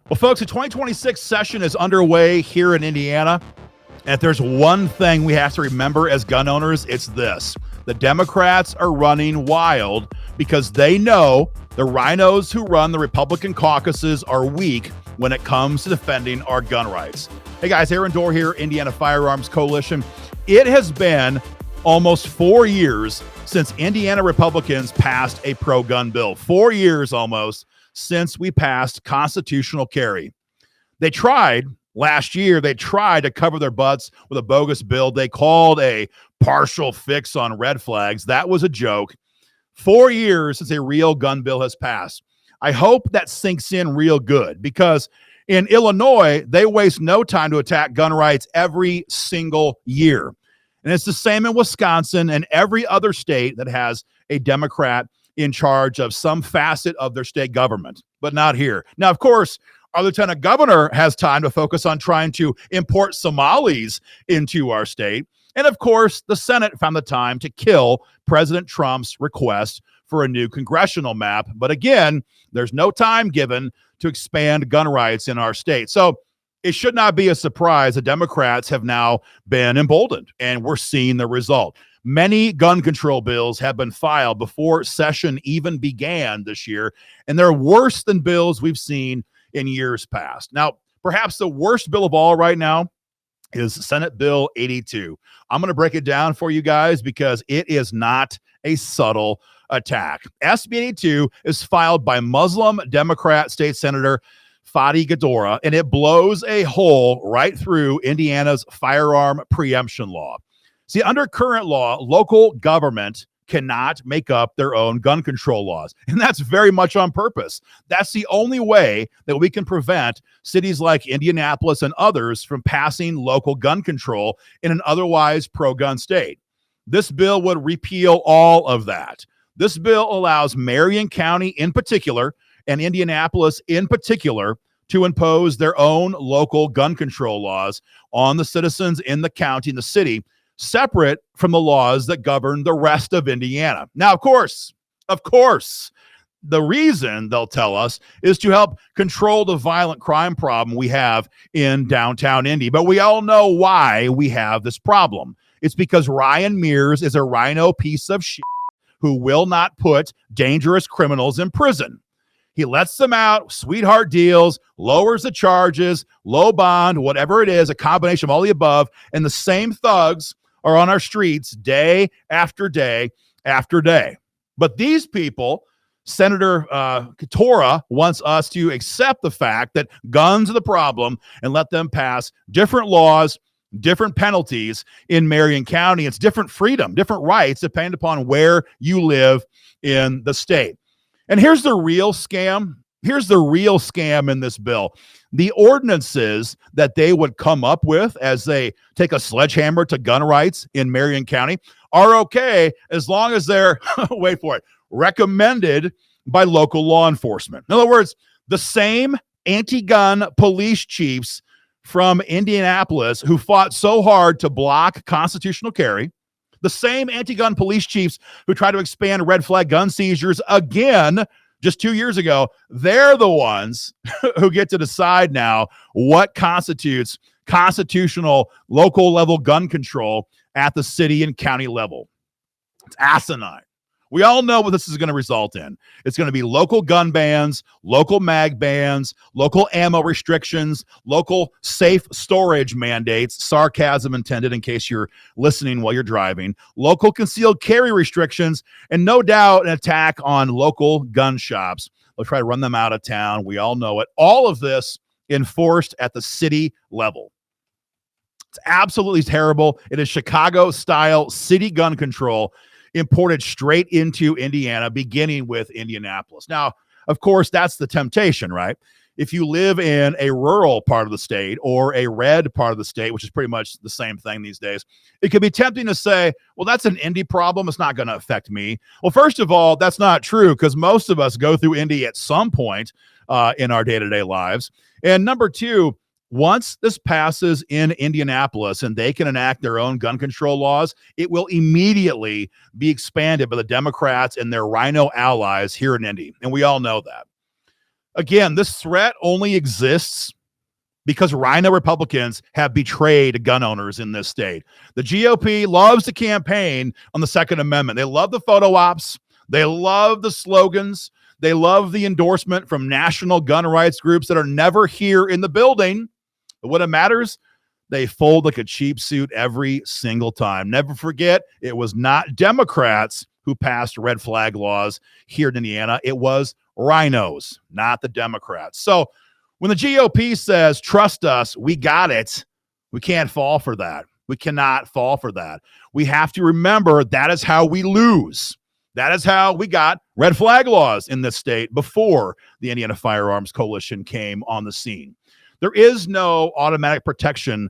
Well, folks, the 2026 session is underway here in Indiana. And if there's one thing we have to remember as gun owners, it's this. The Democrats are running wild because they know the RINOs who run the Republican caucuses are weak when it comes to defending our gun rights. Hey guys, Aaron Dorr here, Indiana Firearms Coalition. It has been almost 4 years since Indiana Republicans passed a pro-gun bill. 4 years almost since we passed constitutional carry. They tried last year, they tried to cover their butts with a bogus bill they called a partial fix on red flags. That was a joke. 4 years since a real gun bill has passed. I hope that sinks in real good because in Illinois, they waste no time to attack gun rights every single year. And it's the same in Wisconsin and every other state that has a Democrat in charge of some facet of their state government, but not here. Now, of course, our lieutenant governor has time to focus on trying to import Somalis into our state. And of course, the Senate found the time to kill President Trump's request for a new congressional map. But again, there's no time given to expand gun rights in our state. So it should not be a surprise that Democrats have now been emboldened, and we're seeing the result. Many gun control bills have been filed before session even began this year, and they're worse than bills we've seen in years past. Now, perhaps the worst bill of all right now is Senate Bill 82. I'm going to break it down for you guys because it is not a subtle attack. SB 82 is filed by Muslim Democrat State Senator Fady Qaddoura, and it blows a hole right through Indiana's firearm preemption law. See, under current law, local government cannot make up their own gun control laws. And that's very much on purpose. That's the only way that we can prevent cities like Indianapolis and others from passing local gun control in an otherwise pro-gun state. This bill would repeal all of that. This bill allows Marion County in particular and Indianapolis in particular to impose their own local gun control laws on the citizens in the county and the city, separate from the laws that govern the rest of Indiana. Now, of course, the reason they'll tell us is to help control the violent crime problem we have in downtown Indy. But we all know why we have this problem. It's because Ryan Mears is a RINO piece of shit who will not put dangerous criminals in prison. He lets them out, sweetheart deals, lowers the charges, low bond, whatever it is, a combination of all the above, and the same thugs are on our streets day after day after day. But these people, Senator Qaddoura wants us to accept the fact that guns are the problem and let them pass different laws, different penalties in Marion County. It's different freedom, different rights, depending upon where you live in the state. And here's the real scam. Here's the real scam in this bill. The ordinances that they would come up with as they take a sledgehammer to gun rights in Marion County are okay as long as they're, wait for it, recommended by local law enforcement. In other words, the same anti-gun police chiefs from Indianapolis who fought so hard to block constitutional carry, the same anti-gun police chiefs who try to expand red flag gun seizures again just 2 years ago, they're the ones who get to decide now what constitutes constitutional local level gun control at the city and county level. It's asinine. We all know what this is going to result in. It's going to be local gun bans, local mag bans, local ammo restrictions, local safe storage mandates, sarcasm intended in case you're listening while you're driving, local concealed carry restrictions, and no doubt an attack on local gun shops. They'll try to run them out of town. We all know it. All of this enforced at the city level. It's absolutely terrible. It is Chicago-style city gun control imported straight into Indiana, beginning with Indianapolis. Now, of course, that's the temptation, right? If you live in a rural part of the state or a red part of the state, which is pretty much the same thing these days, it could be tempting to say, well, that's an Indy problem. It's not going to affect me. Well, first of all, that's not true because most of us go through Indy at some point in our day-to-day lives. And number two, once this passes in Indianapolis and they can enact their own gun control laws, it will immediately be expanded by the Democrats and their RINO allies here in Indy. And we all know that. Again, this threat only exists because RINO Republicans have betrayed gun owners in this state. The GOP loves to campaign on the Second Amendment. They love the photo ops. They love the slogans. They love the endorsement from national gun rights groups that are never here in the building. But when it matters, they fold like a cheap suit every single time. Never forget, it was not Democrats who passed red flag laws here in Indiana. It was RINOs, not the Democrats. So when the GOP says, trust us, we got it, we can't fall for that. We cannot fall for that. We have to remember that is how we lose. That is how we got red flag laws in this state before the Indiana Firearms Coalition came on the scene. There is no automatic protection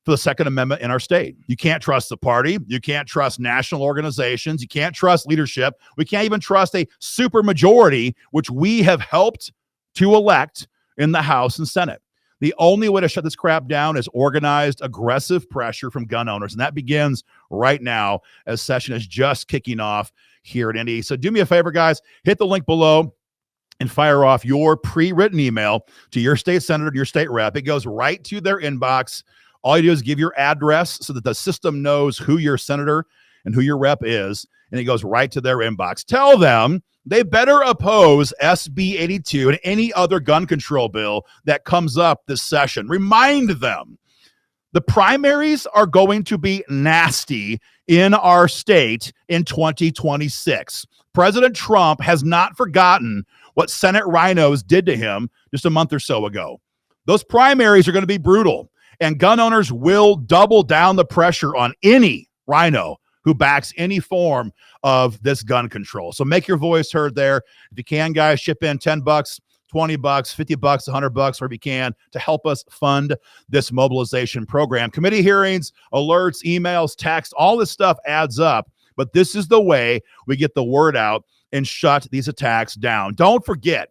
for the Second Amendment in our state. You can't trust the party. You can't trust national organizations. You can't trust leadership. We can't even trust a supermajority, which we have helped to elect in the House and Senate. The only way to shut this crap down is organized, aggressive pressure from gun owners. And that begins right now as session is just kicking off here at Indy. So do me a favor, guys, hit the link below and fire off your pre-written email to your state senator and your state rep. It goes right to their inbox. All you do is give your address so that the system knows who your senator and who your rep is, and it goes right to their inbox. Tell them they better oppose SB 82 and any other gun control bill that comes up this session. Remind them the primaries are going to be nasty in our state in 2026. President Trump has not forgotten what Senate RINOs did to him just a month or so ago. Those primaries are going to be brutal, and gun owners will double down the pressure on any RINO who backs any form of this gun control. So make your voice heard there. If you can, guys, ship in $10, $20, $50, $100, wherever you can to help us fund this mobilization program. Committee hearings, alerts, emails, text, all this stuff adds up. But this is the way we get the word out and shut these attacks down. Don't forget,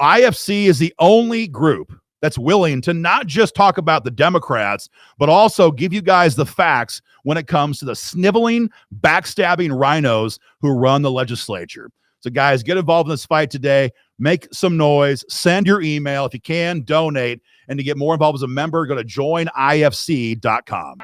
IFC is the only group that's willing to not just talk about the Democrats, but also give you guys the facts when it comes to the sniveling, backstabbing RINOs who run the legislature. So guys, get involved in this fight today. Make some noise. Send your email. If you can, donate. And to get more involved as a member, go to joinifc.com.